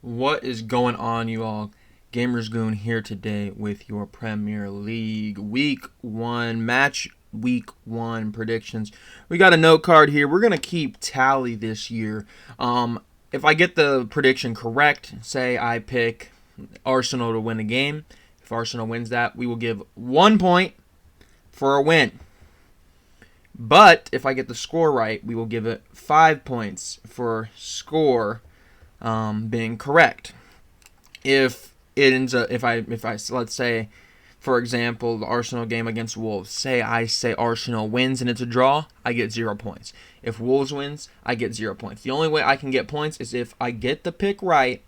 What is going on, you all? Gamers Goon here today with your Premier League Week 1 match Week 1 predictions. We got a note card here. We're going to keep tally this year. If I get the prediction correct, say I pick Arsenal to win a game. If Arsenal wins that, we will give 1 point for a win. But if I get the score right, we will give it 5 points for score being correct. If it ends up, if I let's say, for example, the Arsenal game against Wolves, say I say Arsenal wins and it's a draw, I get 0 points. If Wolves wins, I get 0 points. The only way I can get points is if I get the pick right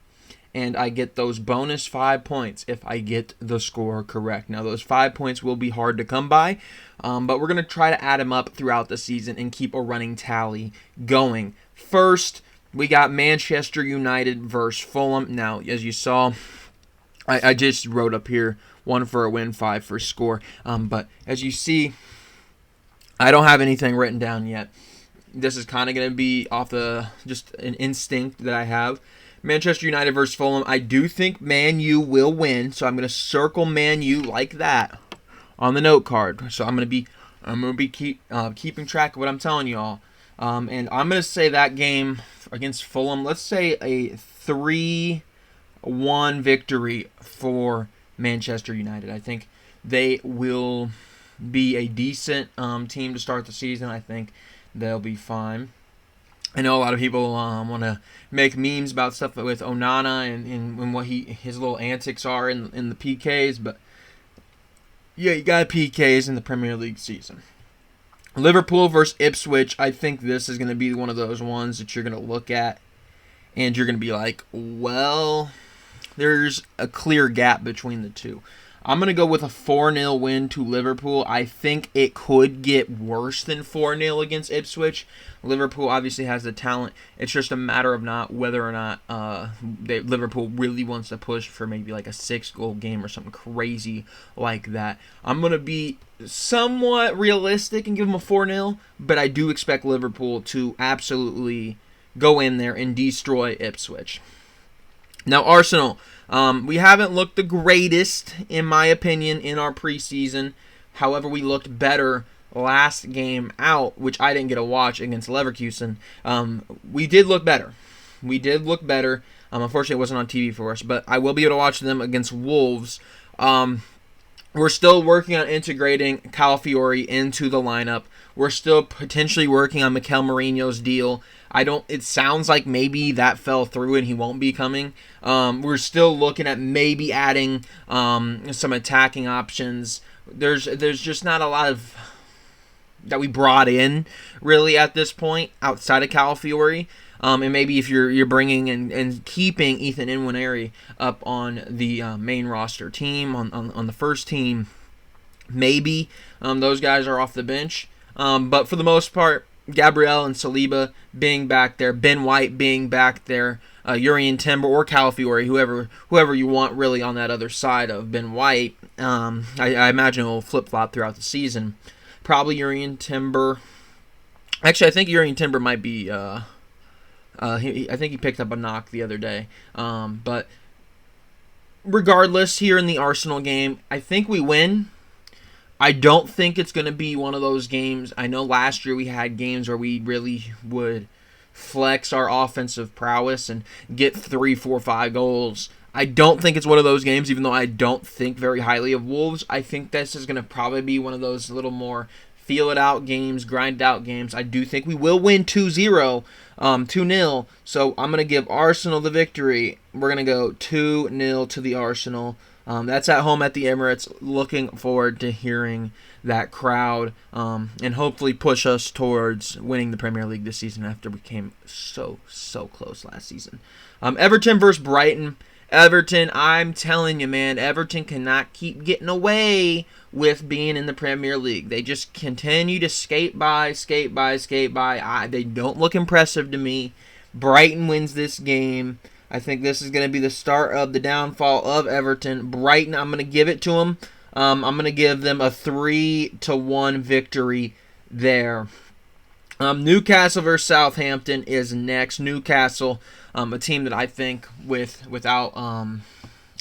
and I get those bonus 5 points if I get the score correct. Now, those 5 points will be hard to come by, but we're going to try to add them up throughout the season and keep a running tally going. First, we got Manchester United versus Fulham. Now, as you saw, I just wrote up here 1 for a win, 5 for score. But as you see, I don't have anything written down yet. This is kind of going to be off the just an instinct that I have. Manchester United versus Fulham. I do think Man U will win, so I'm going to circle Man U like that on the note card. So I'm going to be keeping track of what I'm telling you all. And I'm going to say that game against Fulham, let's say a 3-1 victory for Manchester United. I think they will be a decent team to start the season. I think they'll be fine. I know a lot of people want to make memes about stuff with Onana and what his little antics are in the PKs, but yeah, you got PKs in the Premier League season. Liverpool versus Ipswich. I think this is going to be one of those ones that you're going to look at and you're going to be like, well, there's a clear gap between the two. I'm going to go with a 4-0 win to Liverpool. I think it could get worse than 4-0 against Ipswich. Liverpool obviously has the talent. It's just a matter of not whether or not Liverpool really wants to push for maybe like a 6-goal game or something crazy like that. I'm going to be somewhat realistic and give them a 4-0, but I do expect Liverpool to absolutely go in there and destroy Ipswich. Now, Arsenal, we haven't looked the greatest, in my opinion, in our preseason. However, we looked better last game out, which I didn't get to watch against Leverkusen. We did look better. Unfortunately, it wasn't on TV for us, but I will be able to watch them against Wolves. We're still working on integrating Calafiori into the lineup. We're still potentially working on Mikel Mourinho's deal. It sounds like maybe that fell through and he won't be coming. We're still looking at maybe adding some attacking options. There's just not a lot of that we brought in really at this point outside of Calafiori. And maybe if you're bringing and keeping Ethan Nwaneri up on the main roster team, on the first team, maybe those guys are off the bench. But for the most part, Gabriel and Saliba being back there, Ben White being back there, Urian Timber or Calafiori, whoever you want really on that other side of Ben White, I imagine it will flip-flop throughout the season. Probably Urian Timber. Actually, I think Urian Timber might be... I think he picked up a knock the other day. But regardless, here in the Arsenal game, I think we win. I don't think it's going to be one of those games. I know last year we had games where we really would flex our offensive prowess and get 3, 4, 5 goals. I don't think it's one of those games, even though I don't think very highly of Wolves. I think this is going to probably be one of those little more feel-it-out games, grind-out games. I do think we will win 2-0, 2-0. So I'm going to give Arsenal the victory. We're going to go 2-0 to the Arsenal. That's at home at the Emirates. Looking forward to hearing that crowd and hopefully push us towards winning the Premier League this season after we came so close last season. Everton versus Brighton. Everton, I'm telling you, man, Everton cannot keep getting away with being in the Premier League. They just continue to skate by. They don't look impressive to me. Brighton wins this game. I think this is going to be the start of the downfall of Everton. Brighton, I'm going to give it to them. I'm going to give them a 3-1 victory there. Newcastle versus Southampton is next. Newcastle, a team that I think without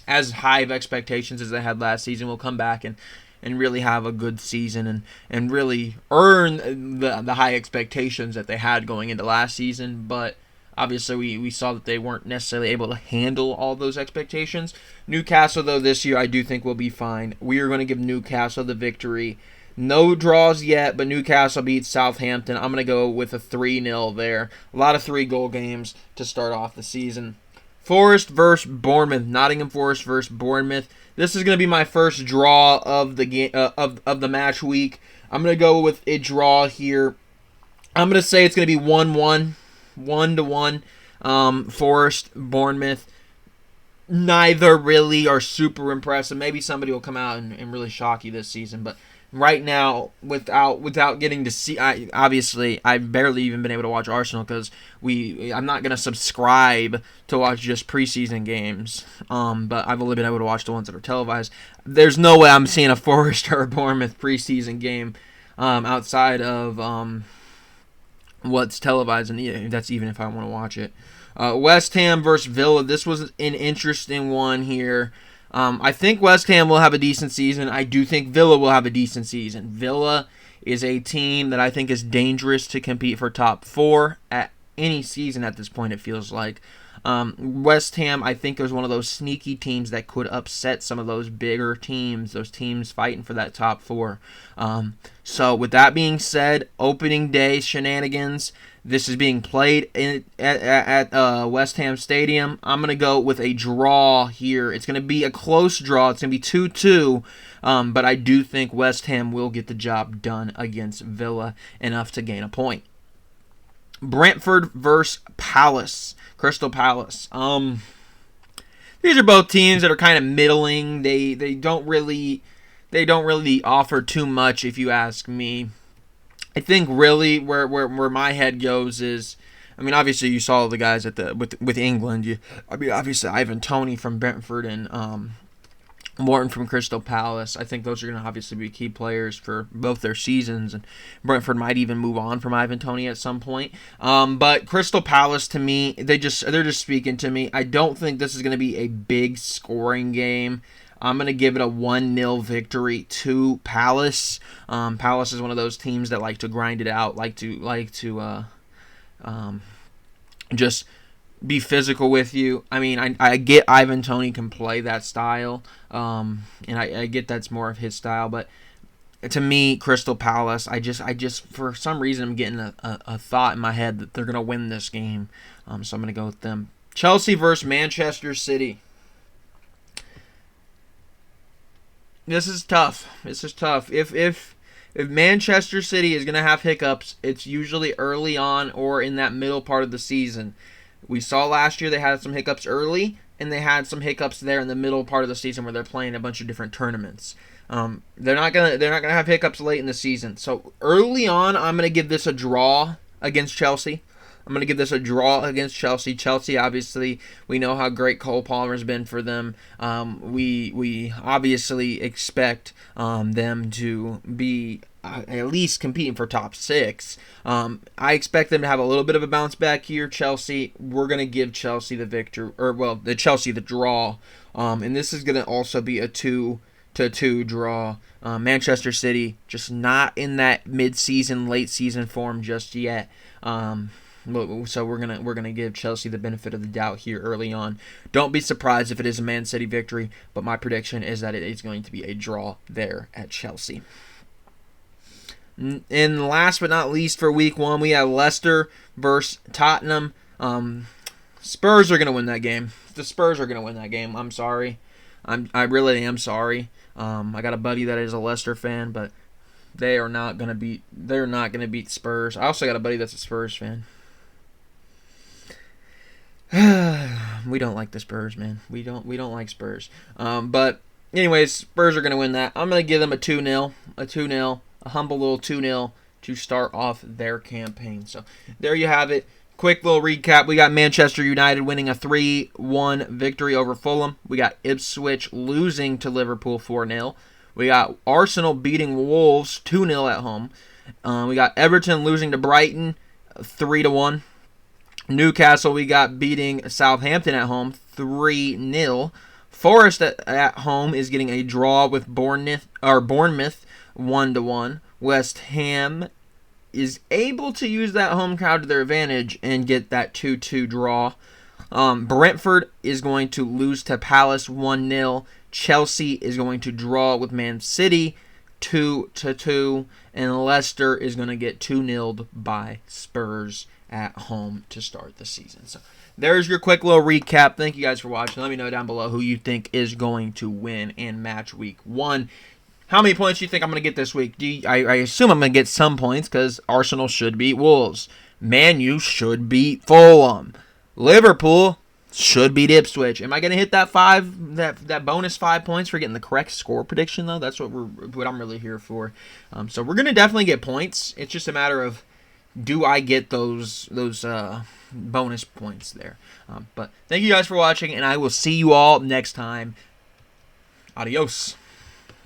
as high of expectations as they had last season will come back and really have a good season and really earn the high expectations that they had going into last season. But obviously we saw that they weren't necessarily able to handle all those expectations. Newcastle, though, this year I do think will be fine. We are going to give Newcastle the victory. No draws yet, but Newcastle beats Southampton. I'm going to go with a 3-0 there. A lot of 3-goal games to start off the season. Forest versus Bournemouth. Nottingham Forest versus Bournemouth. This is going to be my first draw of the game of the match week. I'm going to go with a draw here. I'm going to say it's going to be 1-1, 1-1. Forest, Bournemouth. Neither really are super impressive. Maybe somebody will come out and really shock you this season, but right now, without getting to see, obviously I've barely even been able to watch Arsenal because I'm not gonna subscribe to watch just preseason games. But I've only been able to watch the ones that are televised. There's no way I'm seeing a Forest or a Bournemouth preseason game outside of what's televised, and that's even if I want to watch it. West Ham versus Villa. This was an interesting one here. I think West Ham will have a decent season. I do think Villa will have a decent season. Villa is a team that I think is dangerous to compete for top 4 at any season at this point, it feels like. West Ham, I think, is one of those sneaky teams that could upset some of those bigger teams, those teams fighting for that top 4. So with that being said, opening day shenanigans. This is being played at West Ham Stadium. I'm going to go with a draw here. It's going to be a close draw. It's going to be 2-2, but I do think West Ham will get the job done against Villa enough to gain a point. Brentford versus Palace, Crystal Palace. These are both teams that are kind of middling. They don't really offer too much, if you ask me. I think really where my head goes is, I mean, obviously you saw the guys with England. Obviously Ivan Toney from Brentford and Morton from Crystal Palace. I think those are going to obviously be key players for both their seasons, and Brentford might even move on from Ivan Toney at some point. But Crystal Palace, to me, they're just speaking to me. I don't think this is going to be a big scoring game. I'm going to give it a 1-0 victory to Palace. Palace is one of those teams that like to grind it out, like to just be physical with you. I mean, I get Ivan Toney can play that style, and I get that's more of his style, but to me, Crystal Palace, I just for some reason I'm getting a thought in my head that they're going to win this game, so I'm going to go with them. Chelsea versus Manchester City. This is tough. If Manchester City is going to have hiccups, it's usually early on or in that middle part of the season. We saw last year they had some hiccups early, and they had some hiccups there in the middle part of the season where they're playing a bunch of different tournaments. They're not gonna have hiccups late in the season. So early on, I'm gonna give this a draw against Chelsea. Chelsea, obviously, we know how great Cole Palmer's been for them. We obviously expect them to be at least competing for top 6. I expect them to have a little bit of a bounce back here. Chelsea, we're going to give Chelsea the victory, Chelsea the draw. And this is going to also be a 2-2 draw. Manchester City just not in that mid-season, late-season form just yet. So we're gonna give Chelsea the benefit of the doubt here early on. Don't be surprised if it is a Man City victory, but my prediction is that it is going to be a draw there at Chelsea. And last but not least for week 1, we have Leicester versus Tottenham. Spurs are gonna win that game. The Spurs are gonna win that game. I'm sorry. I really am sorry. I got a buddy that is a Leicester fan, but they're not gonna beat Spurs. I also got a buddy that's a Spurs fan. We don't like the Spurs, man. We don't like Spurs. But anyways, Spurs are gonna win that. I'm gonna give them a 2-0, a humble little 2-0 to start off their campaign. So there you have it. Quick little recap. We got Manchester United winning a 3-1 victory over Fulham. We got Ipswich losing to Liverpool 4-0. We got Arsenal beating Wolves 2-0 at home. We got Everton losing to Brighton 3-1. Newcastle, we got beating Southampton at home 3-0. Forest at home is getting a draw with Bournemouth 1-1. West Ham is able to use that home crowd to their advantage and get that 2-2 draw. Brentford is going to lose to Palace 1-0. Chelsea is going to draw with Man City 2-2. And Leicester is going to get 2-0 by Spurs at home to start the season. So there's your quick little recap. Thank you guys for watching. Let me know down below who you think is going to win in match week 1. How many points do you think I'm going to get this week? I assume I'm going to get some points because Arsenal should beat Wolves. Man U should beat Fulham. Liverpool should beat Ipswich. Am I going to hit that that bonus 5 points for getting the correct score prediction though? That's what I'm really here for. So we're going to definitely get points. It's just a matter of, do I get those bonus points there? But thank you guys for watching, and I will see you all next time. Adios.